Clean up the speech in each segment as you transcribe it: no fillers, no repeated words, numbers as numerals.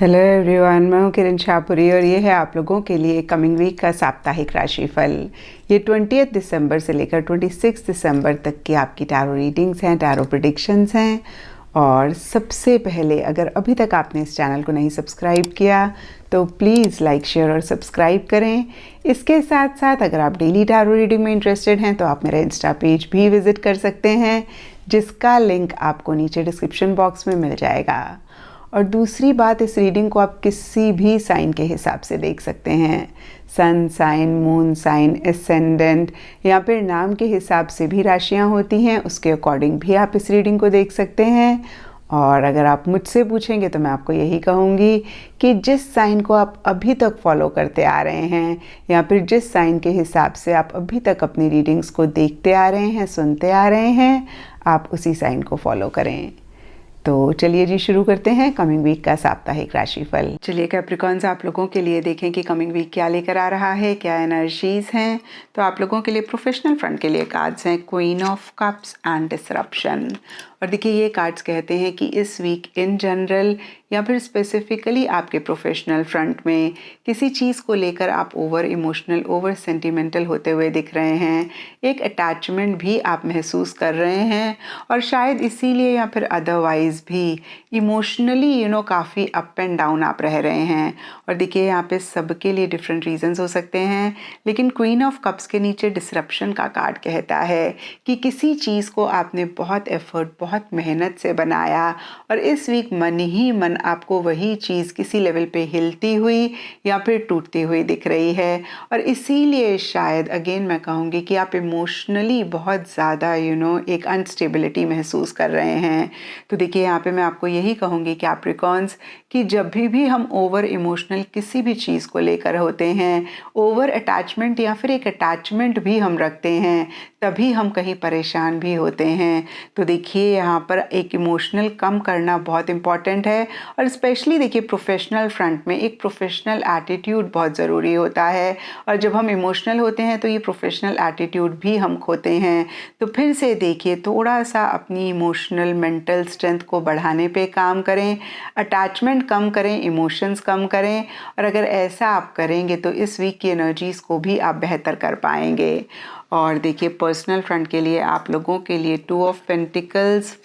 Hello everyone, मैं हूँ किरण शाहपुरी और ये है आप लोगों के लिए कमिंग वीक का साप्ताहिक राशिफल। ये 20 दिसंबर से लेकर 26 दिसंबर तक की आपकी टैरो रीडिंग्स हैं, टैरो प्रेडिक्शंस हैं। और सबसे पहले, अगर अभी तक आपने इस चैनल को नहीं सब्सक्राइब किया तो प्लीज़ लाइक, शेयर और सब्सक्राइब करें। इसके साथ साथ अगर आप डेली टैरो रीडिंग में इंटरेस्टेड हैं तो आप मेरा इंस्टा पेज भी विज़िट कर सकते हैं, जिसका लिंक आपको नीचे डिस्क्रिप्शन बॉक्स में मिल जाएगा। और दूसरी बात, इस रीडिंग को आप किसी भी साइन के हिसाब से देख सकते हैं। Sun sign, moon sign, ascendant या फिर नाम के हिसाब से भी राशियां होती हैं, उसके अकॉर्डिंग भी आप इस रीडिंग को देख सकते हैं। और अगर आप मुझसे पूछेंगे तो मैं आपको यही कहूँगी कि जिस साइन को आप अभी तक फॉलो करते आ रहे हैं या फिर जिस साइन के हिसाब से आप अभी तक अपनी रीडिंग्स को देखते आ रहे हैं, सुनते आ रहे हैं, आप उसी साइन को फॉलो करें। तो चलिए जी, शुरू करते हैं कमिंग वीक का साप्ताहिक राशिफल। चलिए कैप्रिकॉन्स, आप लोगों के लिए देखें कि कमिंग वीक क्या लेकर आ रहा है, क्या एनर्जीज हैं। तो आप लोगों के लिए प्रोफेशनल फ्रंट के लिए कार्ड्स हैं queen of cups and disruption. और देखिए, ये कार्ड्स कहते हैं कि इस वीक इन जनरल या फिर स्पेसिफिकली आपके प्रोफेशनल फ्रंट में किसी चीज़ को लेकर आप ओवर इमोशनल, ओवर सेंटिमेंटल होते हुए दिख रहे हैं। एक अटैचमेंट भी आप महसूस कर रहे हैं और शायद इसीलिए या फिर अदरवाइज भी इमोशनली काफ़ी अप एंड डाउन आप रह रहे हैं। और देखिए, यहाँ पे सबके लिए डिफरेंट रीजंस हो सकते हैं, लेकिन क्वीन ऑफ कप्स के नीचे डिसरप्शन का कार्ड कहता है कि किसी चीज़ को आपने बहुत एफर्ट, बहुत मेहनत से बनाया और इस वीक मन ही मन आपको वही चीज़ किसी लेवल पे हिलती हुई या फिर टूटती हुई दिख रही है। और इसीलिए शायद अगेन मैं कहूँगी कि आप इमोशनली बहुत ज़्यादा एक अनस्टेबिलिटी महसूस कर रहे हैं। तो देखिए, यहाँ पे मैं आपको यही कहूँगी कि कैप्रिकॉन्स, कि जब भी हम ओवर इमोशनल किसी भी चीज़ को लेकर होते हैं, ओवर अटैचमेंट या फिर एक अटैचमेंट भी हम रखते हैं, तभी हम कहीं परेशान भी होते हैं। तो देखिए, यहाँ पर एक इमोशनल कम करना बहुत इम्पॉर्टेंट है। और स्पेशली देखिए, प्रोफेशनल फ्रंट में एक प्रोफेशनल एटीट्यूड बहुत ज़रूरी होता है। और जब हम इमोशनल होते हैं तो ये प्रोफेशनल एटीट्यूड भी हम खोते हैं। तो फिर से देखिए, थोड़ा सा अपनी इमोशनल मेंटल स्ट्रेंथ को बढ़ाने पे काम करें, अटैचमेंट कम करें, इमोशंस कम करें। और अगर ऐसा आप करेंगे तो इस वीक की एनर्जीज़ को भी आप बेहतर कर पाएंगे। और देखिए, पर्सनल फ्रंट के लिए आप लोगों के लिए 2 ऑफ पेंटिकल्स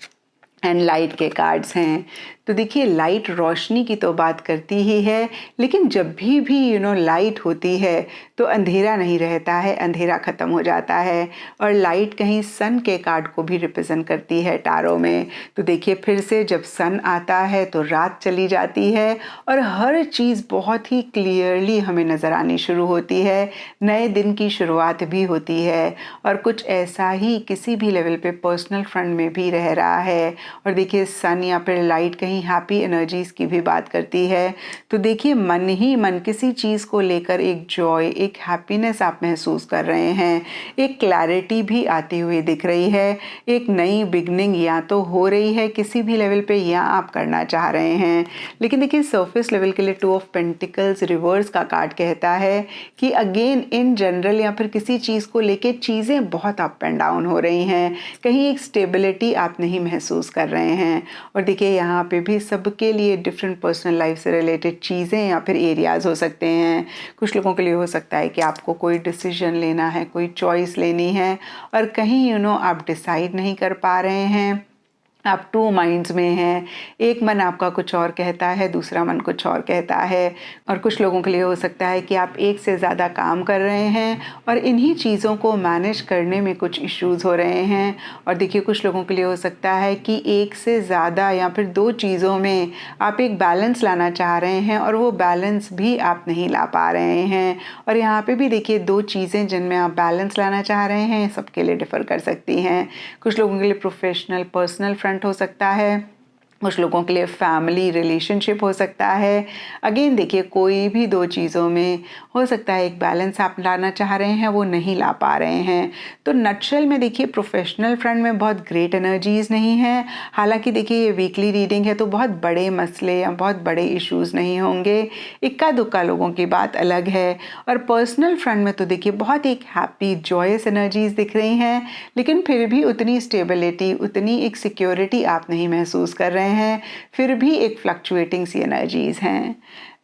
एंड लाइट के कार्ड्स हैं। तो देखिए, लाइट रोशनी की तो बात करती ही है, लेकिन जब भी लाइट होती है तो अंधेरा नहीं रहता है, अंधेरा ख़त्म हो जाता है। और लाइट कहीं सन के कार्ड को भी रिप्रेजेंट करती है टैरो में। तो देखिए, फिर से जब सन आता है तो रात चली जाती है और हर चीज़ बहुत ही क्लियरली हमें नज़र आनी शुरू होती है। नए दिन की शुरुआत भी होती है और कुछ ऐसा ही किसी भी लेवल पे पर्सनल फ्रंट में भी रह रहा है। और देखिए, सन या फिर लाइट कहीं हैप्पी एनर्जीज की भी बात करती है। तो देखिए, मन ही मन किसी चीज़ को लेकर एक जॉय, एक हैप्पीनेस आप महसूस कर रहे हैं, एक क्लैरिटी भी आती हुई दिख रही है। एक नई बिगनिंग या तो हो रही है किसी भी लेवल पे या आप करना चाह रहे हैं। लेकिन देखिए, सरफेस लेवल के लिए 2 ऑफ पेंटिकल्स रिवर्स का कार्ड कहता है कि अगेन इन जनरल या फिर किसी चीज़ को लेके चीज़ें बहुत अप एंड डाउन हो रही हैं, कहीं एक स्टेबिलिटी आप नहीं महसूस कर रहे हैं। और देखिए, यहाँ पे भी सबके लिए डिफरेंट पर्सनल लाइफ से रिलेटेड चीज़ें या फिर एरियाज़ हो सकते हैं। कुछ लोगों के लिए हो सकता है कि आपको कोई डिसीजन लेना है, कोई चॉइस लेनी है और कहीं आप डिसाइड नहीं कर पा रहे हैं, आप 2 माइंड्स में हैं। एक मन आपका कुछ और कहता है, दूसरा मन कुछ और कहता है। और कुछ लोगों के लिए हो सकता है कि आप एक से ज़्यादा काम कर रहे हैं और इन्हीं चीज़ों को मैनेज करने में कुछ इश्यूज़ हो रहे हैं। और देखिए, कुछ लोगों के लिए हो सकता है कि एक से ज़्यादा या फिर 2 चीज़ों में आप एक बैलेंस लाना चाह रहे हैं और वो बैलेंस भी आप नहीं ला पा रहे हैं। और यहाँ पे भी देखिए, 2 चीज़ें जिनमें आप बैलेंस लाना चाह रहे हैं सबके लिए डिफ़र कर सकती हैं। कुछ लोगों के लिए प्रोफेशनल, पर्सनल फ्रंट हो सकता है, कुछ लोगों के लिए फैमिली रिलेशनशिप हो सकता है। अगेन देखिए, कोई भी 2 चीज़ों में हो सकता है एक बैलेंस आप लाना चाह रहे हैं, वो नहीं ला पा रहे हैं। तो नटशेल में देखिए, प्रोफेशनल फ्रंट में बहुत ग्रेट एनर्जीज़ नहीं हैं। हालांकि देखिए, ये वीकली रीडिंग है तो बहुत बड़े मसले या बहुत बड़े इश्यूज़ नहीं होंगे, इक्का दुक्का लोगों की बात अलग है। और पर्सनल फ्रंट में तो देखिए, बहुत एक हैप्पी जॉयस एनर्जीज़ दिख रही हैं, लेकिन फिर भी उतनी स्टेबिलिटी, उतनी एक सिक्योरिटी आप नहीं महसूस कर रहे रहे हैं, फिर भी एक फ्लक्चुएटिंग सी एनर्जीज़ हैं।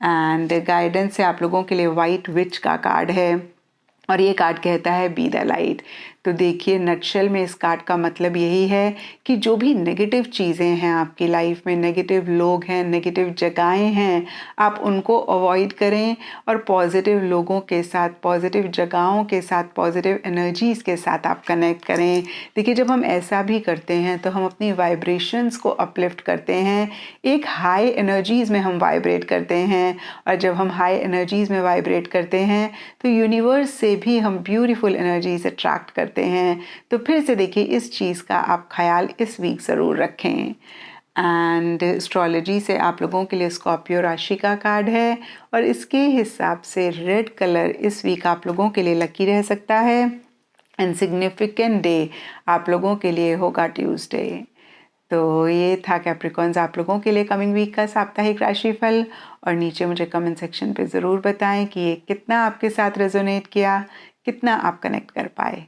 एंड गाइडेंस से आप लोगों के लिए वाइट विच का कार्ड है और ये कार्ड कहता है बी द लाइट। तो देखिए नटशेल में इस कार्ड का मतलब यही है कि जो भी नेगेटिव चीज़ें हैं आपकी लाइफ में, नेगेटिव लोग हैं, नेगेटिव जगहें हैं, आप उनको अवॉइड करें और पॉजिटिव लोगों के साथ, पॉजिटिव जगहों के साथ, पॉजिटिव एनर्जीज़ के साथ आप कनेक्ट करें। देखिए जब हम ऐसा भी करते हैं तो हम अपनी वाइब्रेशंस को अपलिफ्ट करते हैं, एक हाई एनर्जीज़ में हम वाइब्रेट करते हैं और जब हम हाई एनर्जीज़ में वाइब्रेट करते हैं तो यूनिवर्स से भी हम ब्यूटीफुल एनर्जीज अट्रैक्ट करते हैं। तो फिर से देखिए इस चीज़ का आप ख्याल इस वीक ज़रूर रखें। एंड एस्ट्रोलॉजी से आप लोगों के लिए स्कॉर्पियो राशि का कार्ड है और इसके हिसाब से रेड कलर इस वीक आप लोगों के लिए लकी रह सकता है एंड सिग्निफिकेंट डे आप लोगों के लिए होगा ट्यूसडे। तो ये था कैप्रिकॉन्स आप लोगों के लिए कमिंग वीक का साप्ताहिक राशिफल। और नीचे मुझे कमेंट सेक्शन पे ज़रूर बताएं कि ये कितना आपके साथ रेजोनेट किया, कितना आप कनेक्ट कर पाए।